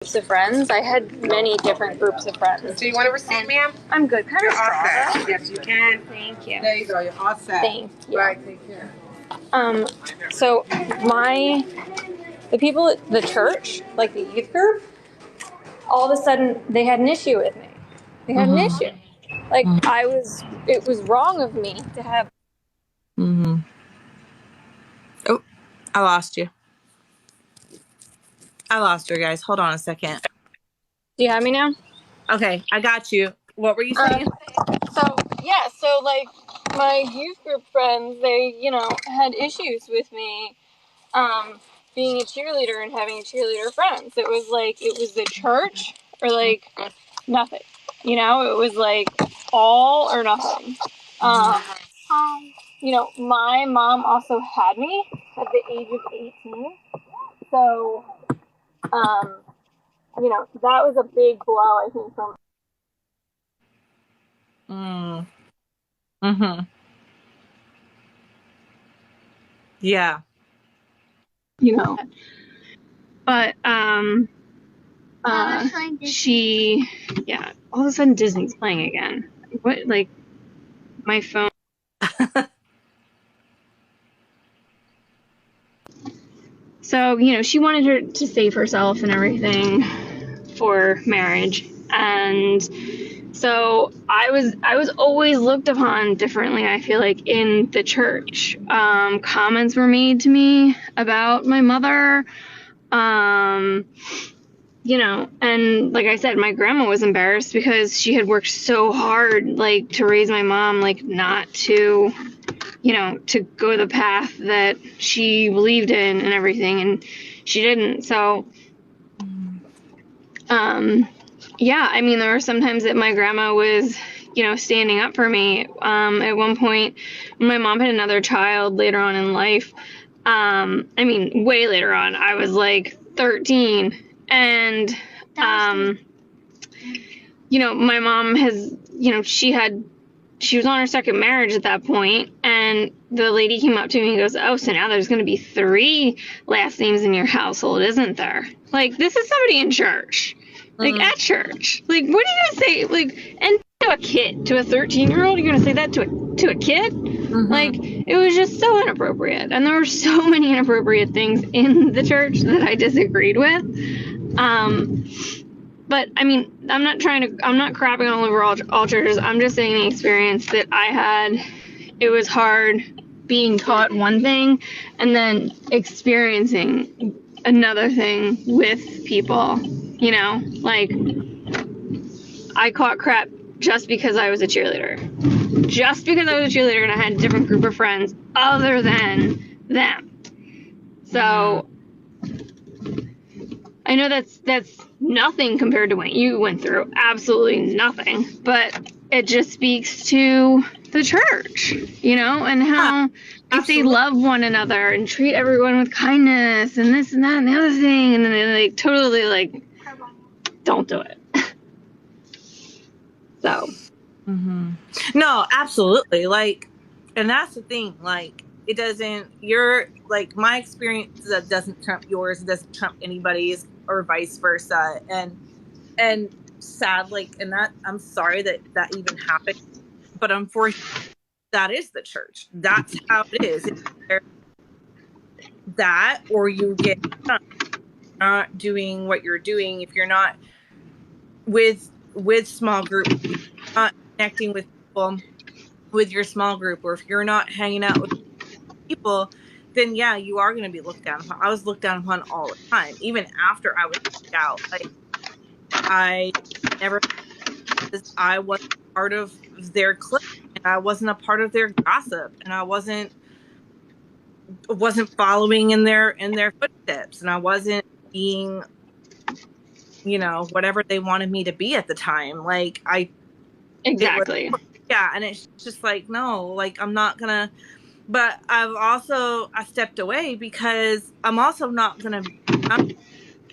Groups of friends. I had many different groups of friends. Do you want a receipt, ma'am? I'm good. Kind You're of all straw. set. Yes, you can. Thank you. There you go. You're all set. Thank you. Right, take care. So the people at the church, like the youth group, all of a sudden they had an issue with me. They had an issue. Like it was wrong of me to have. Oh, I lost you. Guys. Hold on a second. Do you have me now? Okay, I got you. What were you saying? So like my youth group friends, they, had issues with me being a cheerleader and having cheerleader friends. It was the church or like nothing. It was like all or nothing. My mom also had me at the age of 18. So, that was a big blow, I think, from. Yeah. But, all of a sudden Disney's playing again. What, like, my phone. So, she wanted her to save herself and everything for marriage. And so I was always looked upon differently, I feel like, in the church. Comments were made to me about my mother. And like I said, my grandma was embarrassed because she had worked so hard, like, to raise my mom, like, not to, to go the path that she believed in and everything, and she didn't. So, there were some times that my grandma was, standing up for me. At one point, when my mom had another child later on in life, way later on, I was like 13, and, my mom has, she was on her second marriage at that point, and the lady came up to me and goes, "Oh, so now there's going to be 3 last names in your household, isn't there?" Like, this is somebody in church, like, at church. Like, what are you going to say? Like, and to a kid, to a 13-year-old, you're going to say that to a kid? Like, it was just so inappropriate. And there were so many inappropriate things in the church that I disagreed with. But I'm not crapping all over all churches. I'm just saying the experience that I had. It was hard being taught one thing and then experiencing another thing with people, like, I caught crap just because I was a cheerleader. Just because I was a cheerleader and I had a different group of friends other than them. So I know that's nothing compared to what you went through. Absolutely nothing. But it just speaks to the church, and how if they love one another and treat everyone with kindness and this and that and the other thing, and then they totally don't do it. So. No, absolutely. Like, and that's the thing. Like, it doesn't. My experience that doesn't trump yours. It doesn't trump anybody's, or vice versa. And sad, and that, I'm sorry that even happened. But unfortunately, that is the church. That's how it is. It's that, or you get not doing what you're doing. If you're not with small groups, not connecting with people with your small group, or if you're not hanging out with people, then yeah, you are going to be looked down upon. I was looked down upon all the time, even after I was kicked out. Like, I never, I wasn't part of their clique, and I wasn't a part of their gossip, and I wasn't following in their footsteps, and I wasn't being, whatever they wanted me to be at the time. Like, Exactly. And it's just like, no, like, I'm not gonna. But I stepped away because I'm also not gonna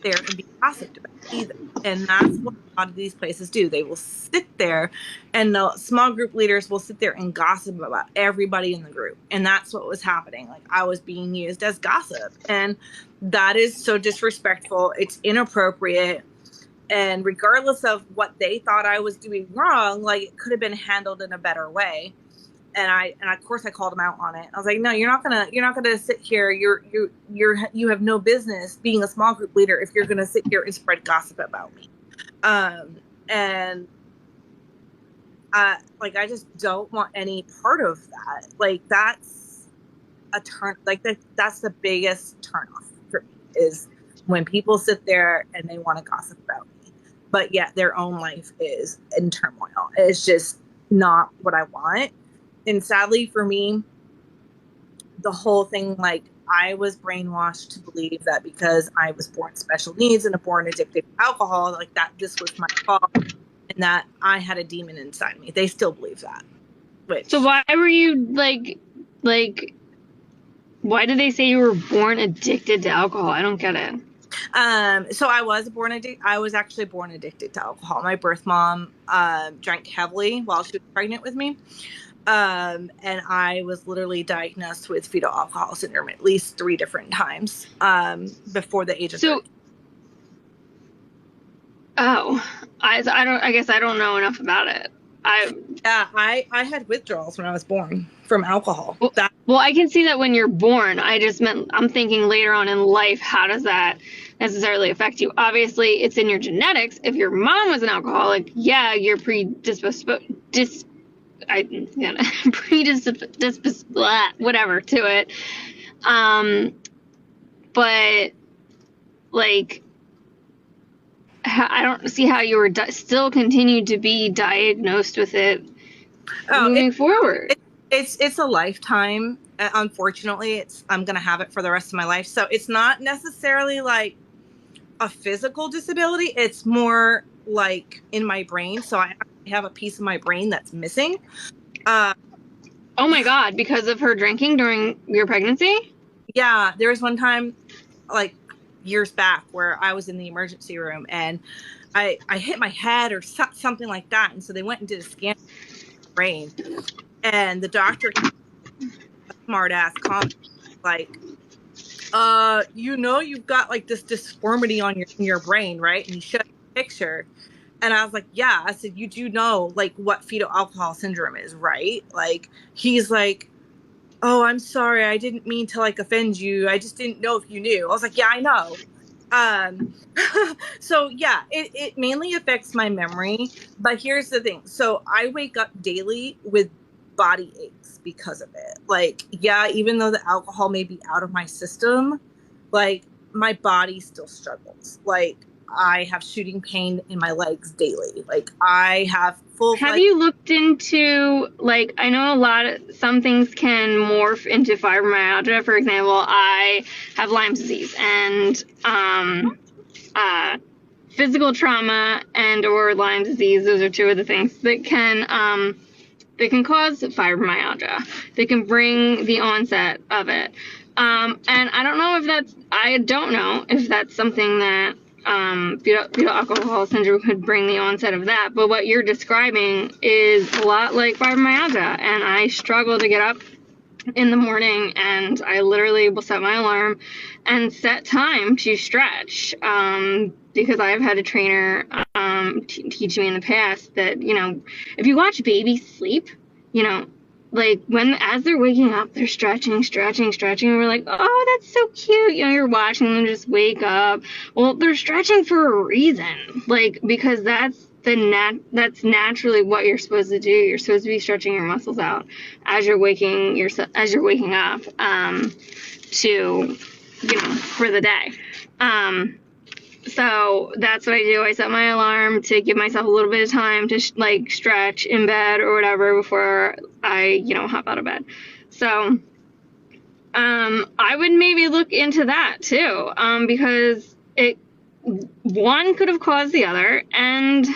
there and be gossiped about either. And that's what a lot of these places do. They will sit there, and the small group leaders will sit there and gossip about everybody in the group. And that's what was happening. Like, I was being used as gossip, and that is so disrespectful. It's inappropriate. And regardless of what they thought I was doing wrong, like it could have been handled in a better way. And of course I called them out on it. I was like, no, you're not gonna sit here. You have no business being a small group leader if you're gonna sit here and spread gossip about me. And like I just don't want any part of that. Like that's a turn. Like that's the biggest turnoff for me is when people sit there and they want to gossip about me, but yet their own life is in turmoil. It's just not what I want. And sadly for me, the whole thing, like I was brainwashed to believe that because I was born special needs and born addicted to alcohol, like that this was my fault and that I had a demon inside me. They still believe that. So why were you like, why did they say you were born addicted to alcohol? I don't get it. So I was actually born addicted to alcohol. My birth mom drank heavily while she was pregnant with me. And I was literally diagnosed with fetal alcohol syndrome at least 3 different times before the age of 30. Oh, I guess I don't know enough about it. I had withdrawals when I was born from alcohol. Well, I can see that when you're born. I'm thinking later on in life, how does that necessarily affect you? Obviously, it's in your genetics. If your mom was an alcoholic, yeah, you're predisposed whatever to it. But like, I don't see how you were still continued to be diagnosed with it moving forward. It's a lifetime. Unfortunately, I'm gonna have it for the rest of my life. So it's not necessarily like a physical disability. It's more like in my brain. So I have a piece of my brain that's missing. Oh my God! Because of her drinking during your pregnancy? Yeah, there was one time, like years back, where I was in the emergency room and I hit my head or something like that, and so they went and did a scan of my brain, and the doctor, a smart ass comment, like, you've got like this deformity on your brain, right? And he showed a picture. And I was like, yeah. I said, you do know like what fetal alcohol syndrome is, right? Like, he's like, oh, I'm sorry. I didn't mean to like offend you. I just didn't know if you knew. I was like, yeah, I know. So yeah, it mainly affects my memory. But here's the thing. So I wake up daily with body aches because of it. Like, yeah, even though the alcohol may be out of my system, like my body still struggles. Like, I have shooting pain in my legs daily. Like, I have Have you looked into, like, I know some things can morph into fibromyalgia. For example, I have Lyme's disease, and physical trauma and or Lyme's disease, those are 2 of the things that can cause fibromyalgia. They can bring the onset of it. And I don't know if that's something that fetal alcohol syndrome could bring the onset of that. But what you're describing is a lot like fibromyalgia. And I struggle to get up in the morning, and I literally will set my alarm and set time to stretch, because I've had a trainer teach me in the past that, if you watch babies sleep, like as they're waking up, they're stretching, and we're like, oh, that's so cute. You're watching them just wake up. Well, they're stretching for a reason, like, because that's naturally what you're supposed to do. You're supposed to be stretching your muscles out as you're waking up, for the day. So that's what I do. I set my alarm to give myself a little bit of time to stretch in bed or whatever before I, hop out of bed. So, I would maybe look into that too, because one could have caused the other, and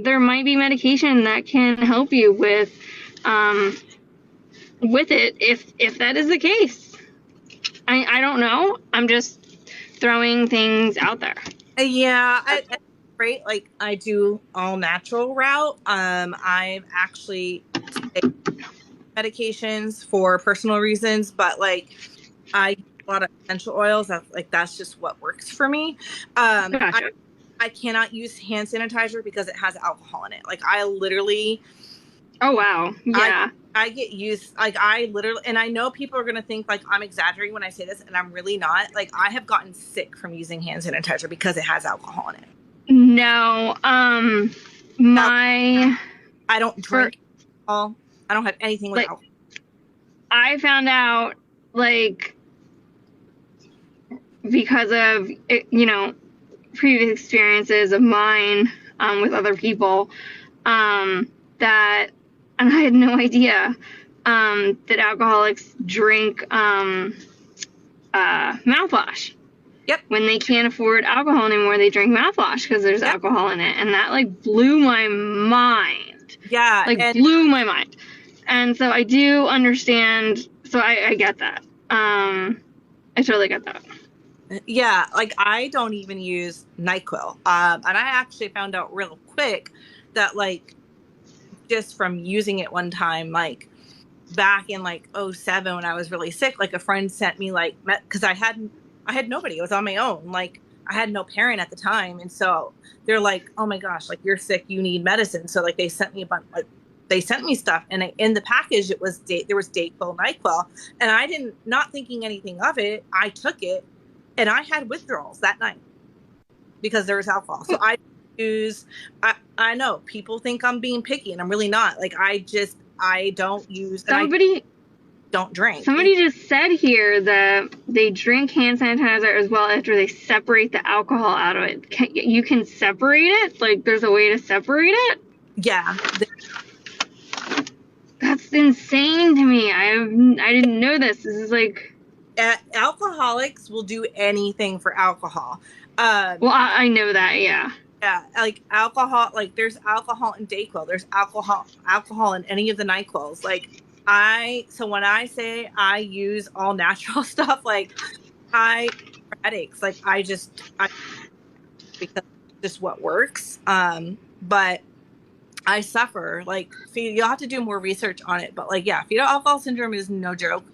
there might be medication that can help you with it if that is the case. I don't know. I'm just throwing things out there. Yeah, right. Like, I do all natural route. I've actually taken medications for personal reasons, but like I use a lot of essential oils. That's just what works for me. Gotcha. I cannot use hand sanitizer because it has alcohol in it. Like I literally, Oh wow. Yeah. I get used, like I literally, and I know people are going to think like I'm exaggerating when I say this, and I'm really not. Like I have gotten sick from using hand sanitizer because it has alcohol in it. No. Now, My I don't drink alcohol. I don't have anything with like alcohol. I found out like because of previous experiences of mine with other people that, and I had no idea that alcoholics drink mouthwash. Yep. When they can't afford alcohol anymore, they drink mouthwash because there's alcohol in it, and that like blew my mind. Yeah, like blew my mind. And so I do understand. So I get that. I totally get that. Yeah, like I don't even use NyQuil. And I actually found out real quick that like just from using it one time, like back in like 2007 when I was really sick, like a friend sent me like, because I had nobody. I was on my own. Like I had no parent at the time, and so they're like, "Oh my gosh, like you're sick, you need medicine." So like they sent me a bunch, like they sent me stuff, and in the package it was there was Dayquil, NyQuil, and I didn't, not thinking anything of it, I took it, and I had withdrawals that night because there was alcohol. So I know people think I'm being picky, and I'm really not. Like I don't use. Don't drink. Somebody just said here that they drink hand sanitizer as well after they separate the alcohol out of it. You can separate it? Like there's a way to separate it? Yeah. That's insane to me. I didn't know this. This is like... alcoholics will do anything for alcohol. Well, I know that, yeah. Yeah, like alcohol, like there's alcohol in Dayquil. There's alcohol in any of the NyQuils. Like so when I say I use all natural stuff, like for headaches, like I because it's just what works. But I suffer, like, you'll have to do more research on it. But like, yeah, fetal alcohol syndrome is no joke.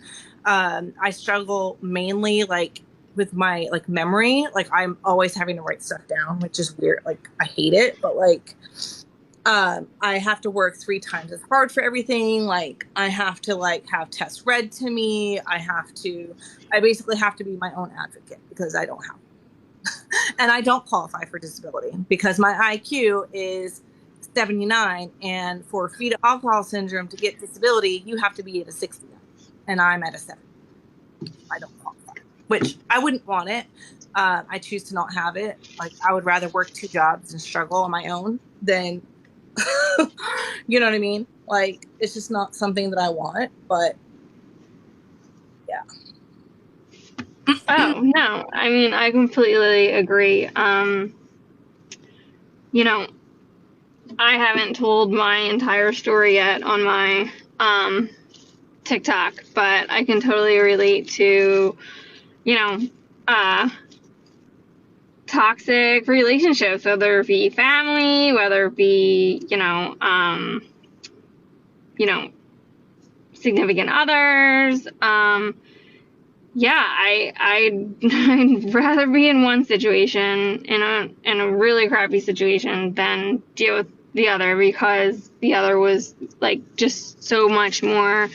I struggle mainly like with my like memory. Like I'm always having to write stuff down, which is weird. Like I hate it, but like I have to work 3 times as hard for everything. Like I have to like have tests read to me. I basically have to be my own advocate because I don't have and I don't qualify for disability because my IQ is 79, and for fetal alcohol syndrome to get disability you have to be at a 60, and I'm at a 70. I don't qualify, which I wouldn't want it. I choose to not have it. Like I would rather work 2 jobs and struggle on my own than you know what I mean? Like it's just not something that I want, but yeah. Oh, no. I mean, I completely agree. I haven't told my entire story yet on my TikTok, but I can totally relate to, toxic relationships, whether it be family, whether it be, significant others. I'd rather be in one situation, in a really crappy situation, than deal with the other, because the other was like just so much more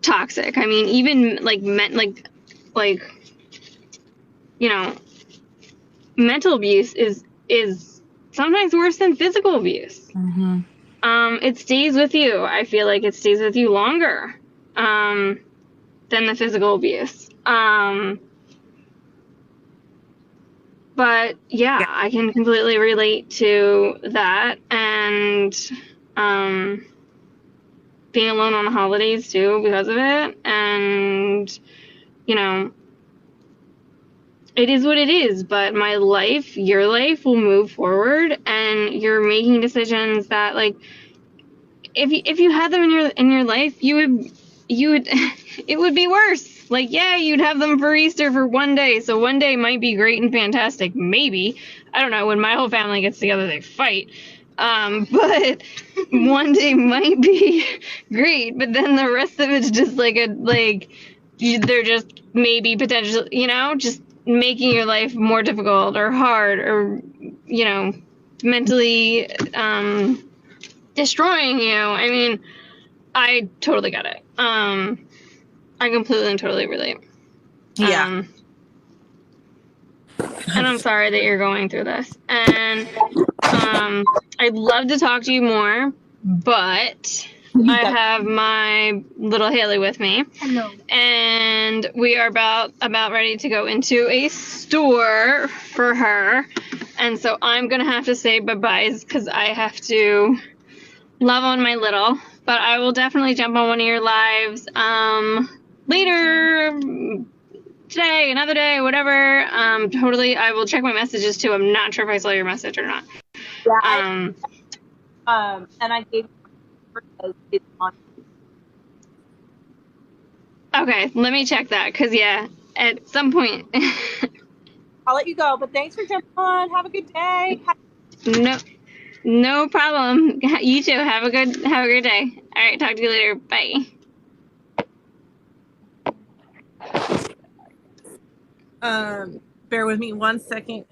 toxic. I mean, even like mental abuse is sometimes worse than physical abuse. Mm-hmm. It stays with you. I feel like it stays with you longer than the physical abuse. But yeah, I can completely relate to that, and being alone on the holidays too because of it. And it is what it is, but my life, your life will move forward, and you're making decisions that, like, if you had them in your life, you would it would be worse. Like, yeah, you'd have them for Easter for one day, so one day might be great and fantastic, maybe. I don't know, when my whole family gets together, they fight. But one day might be great, but then the rest of it's just they're just maybe potentially, just making your life more difficult or hard or you know, mentally destroying you. I mean, I totally get it. I completely and totally relate. Yeah. And I'm sorry that you're going through this. And I'd love to talk to you more, but I have my little Haley with me. Hello. And we are about ready to go into a store for her. And so I'm going to have to say bye-byes because I have to love on my little. But I will definitely jump on one of your lives later, today, another day, whatever. Totally, I will check my messages too. I'm not sure if I saw your message or not. Yeah. And I gave it's on. Okay, let me check that because yeah, at some point. I'll let you go, but thanks for jumping on. Have a good day. No problem. You too. Have a great day. All right, talk to you later. Bye. Bear with me 1 second.